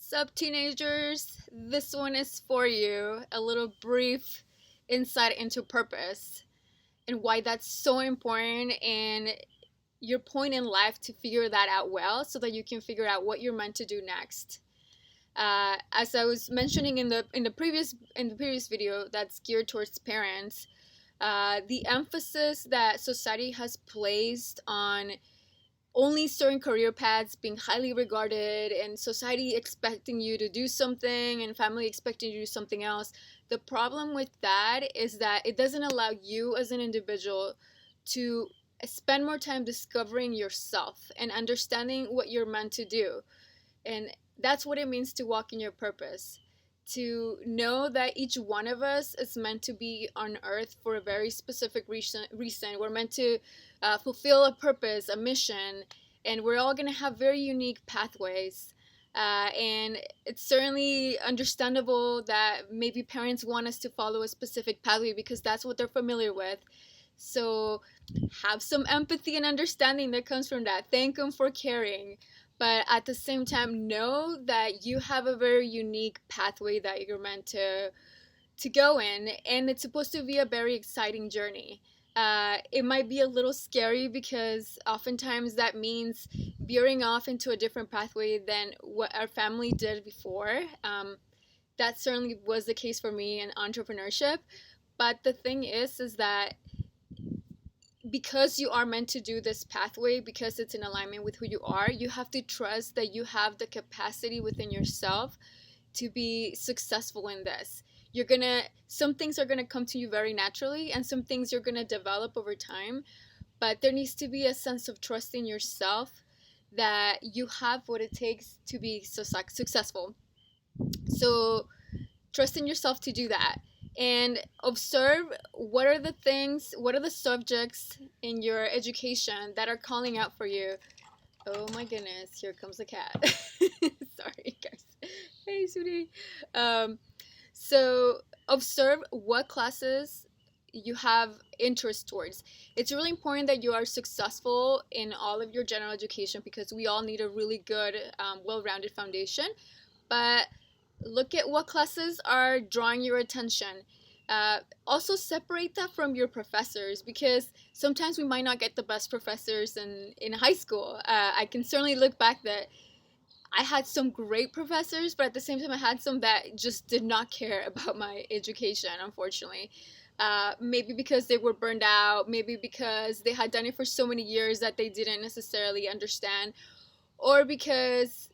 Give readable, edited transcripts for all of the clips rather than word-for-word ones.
Sup, teenagers? This one is for you. A little brief insight into purpose and why that's so important and your point in life to figure that out well so that you can figure out what you're meant to do next. As I was mentioning in the previous video that's geared towards parents, the emphasis that society has placed on only certain career paths being highly regarded and society expecting you to do something and family expecting you to do something else. The problem with that is that it doesn't allow you as an individual to spend more time discovering yourself and understanding what you're meant to do. And that's what it means to walk in your purpose. To know that each one of us is meant to be on earth for a very specific reason. We're meant to fulfill a purpose, a mission, and we're all going to have very unique pathways. And it's certainly understandable that maybe parents want us to follow a specific pathway because that's what they're familiar with. So have some empathy and understanding that comes from that. Thank them for caring. But at the same time, know that you have a very unique pathway that you're meant to go in, and it's supposed to be a very exciting journey. It might be a little scary because oftentimes that means veering off into a different pathway than what our family did before. That certainly was the case for me in entrepreneurship. But the thing is that because you are meant to do this pathway, because it's in alignment with who you are, you have to trust that you have the capacity within yourself to be successful in this. Some things are gonna come to you very naturally, and some things you're gonna develop over time. But there needs to be a sense of trust in yourself that you have what it takes to be successful. So trust in yourself to do that and observe what are the subjects in your education that are calling out for you. Oh my goodness, here comes the cat. Sorry, guys. Hey, sweetie. So observe what classes you have interest towards. It's really important that you are successful in all of your general education because we all need a really good, well-rounded foundation. But look at what classes are drawing your attention. Also separate that from your professors because sometimes we might not get the best professors in high school. I can certainly look back that I had some great professors, but at the same time I had some that just did not care about my education, unfortunately. Maybe because they were burned out, maybe because they had done it for so many years that they didn't necessarily understand, or because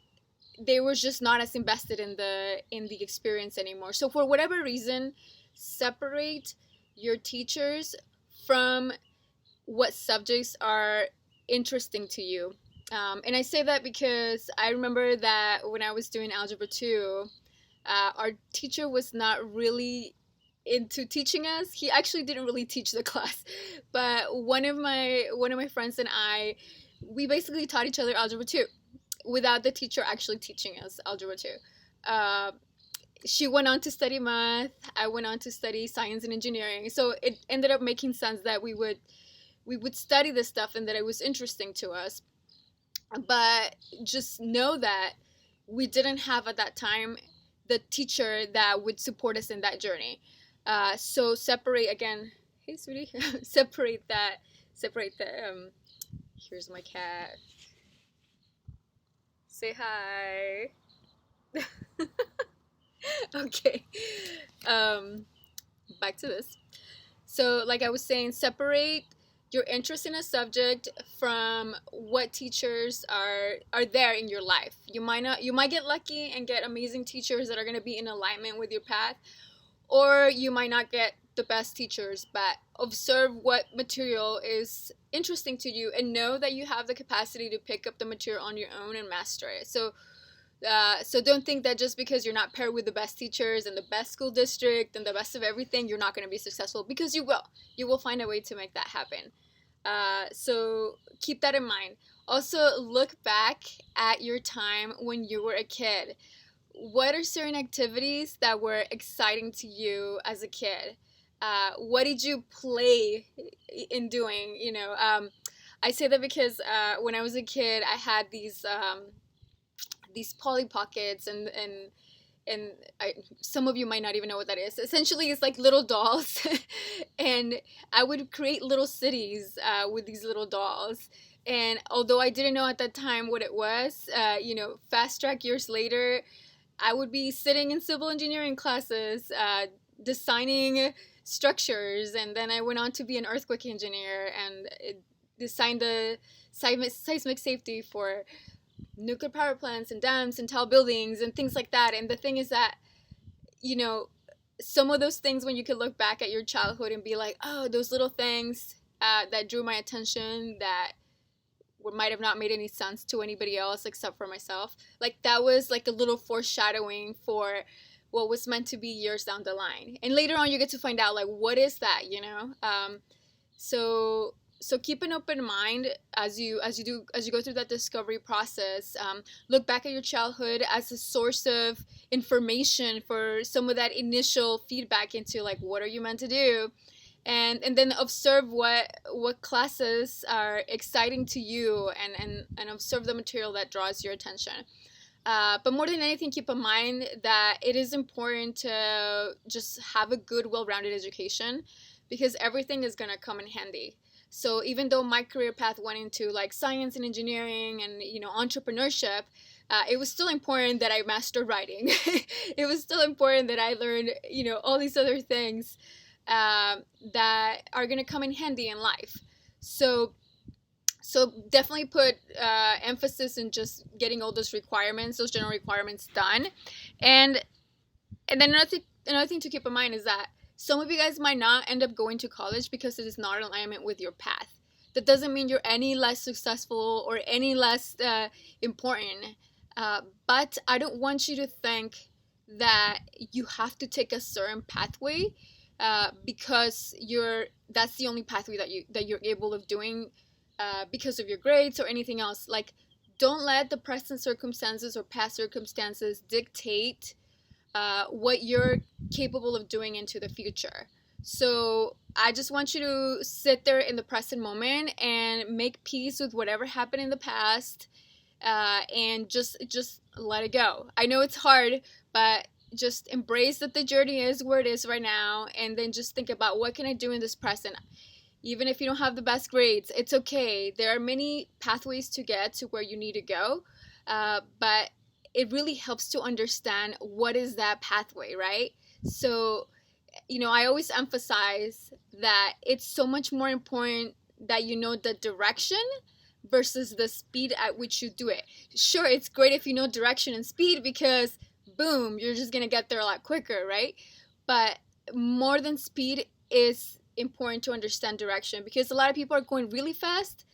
they were just not as invested in the experience anymore. So for whatever reason, separate your teachers from what subjects are interesting to you. And I say that because I remember that when I was doing Algebra 2, our teacher was not really into teaching us. He actually didn't really teach the class, but one of my friends and I, we basically taught each other Algebra 2 without the teacher actually teaching us Algebra 2. She went on to study math. I went on to study science and engineering. So it ended up making sense that we would study this stuff and that it was interesting to us. But just know that we didn't have at that time the teacher that would support us in that journey. So separate again. Hey, sweetie. Separate that. Separate the. Here's my cat. Say hi. Okay. Um, Back to this. So, like I was saying, separate your interest in a subject from what teachers are there in your life. You might get lucky and get amazing teachers that are going to be in alignment with your path, or you might not get the best teachers, but observe what material is interesting to you and know that you have the capacity to pick up the material on your own and master it. So don't think that just because you're not paired with the best teachers and the best school district and the best of everything, you're not going to be successful, because you will. You will find a way to make that happen. So keep that in mind. Also, look back at your time when you were a kid. What are certain activities that were exciting to you as a kid? What did you play in doing? I say that because when I was a kid, I had these Polly Pockets, and some of you might not even know what that is. Essentially, it's like little dolls, and I would create little cities with these little dolls. And although I didn't know at that time what it was, fast track years later, I would be sitting in civil engineering classes, designing structures, and then I went on to be an earthquake engineer and designed the seismic safety for nuclear power plants and dams and tall buildings and things like that. And the thing is that, some of those things, when you could look back at your childhood and be like, oh, those little things that drew my attention, that might have not made any sense to anybody else except for myself, like that was like a little foreshadowing for what was meant to be years down the line. And later on you get to find out, like, what is that, so keep an open mind as you go through that discovery process. Look back at your childhood as a source of information for some of that initial feedback into, like, what are you meant to do, and then observe what classes are exciting to you, and observe the material that draws your attention. But more than anything, keep in mind that it is important to just have a good, well-rounded education, because everything is going to come in handy. So even though my career path went into like science and engineering and entrepreneurship, it was still important that I mastered writing. It was still important that I learned all these other things that are going to come in handy in life. So definitely put emphasis in just getting all those general requirements done. And then another thing to keep in mind is that some of you guys might not end up going to college because it is not in alignment with your path. That doesn't mean you're any less successful or any less important. But I don't want you to think that you have to take a certain pathway because that's the only pathway that you're able of doing because of your grades or anything else. Like, don't let the present circumstances or past circumstances dictate what you're capable of doing into the future. So I just want you to sit there in the present moment and make peace with whatever happened in the past, and just let it go. I know it's hard, but just embrace that the journey is where it is right now, and then just think about, what can I do in this present? Even if you don't have the best grades, it's okay. There are many pathways to get to where you need to go, but it really helps to understand what is that pathway, right? So, I always emphasize that it's so much more important that you know the direction versus the speed at which you do it. Sure, it's great if you know direction and speed, because boom, you're just gonna get there a lot quicker, right? But more than speed is important to understand direction, because a lot of people are going really fast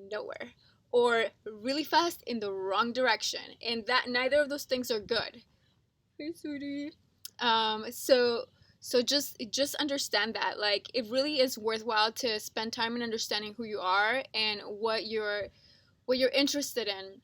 nowhere, or really fast in the wrong direction, and that neither of those things are good. Hey, sweetie. So just understand that, like, it really is worthwhile to spend time in understanding who you are and what you're interested in.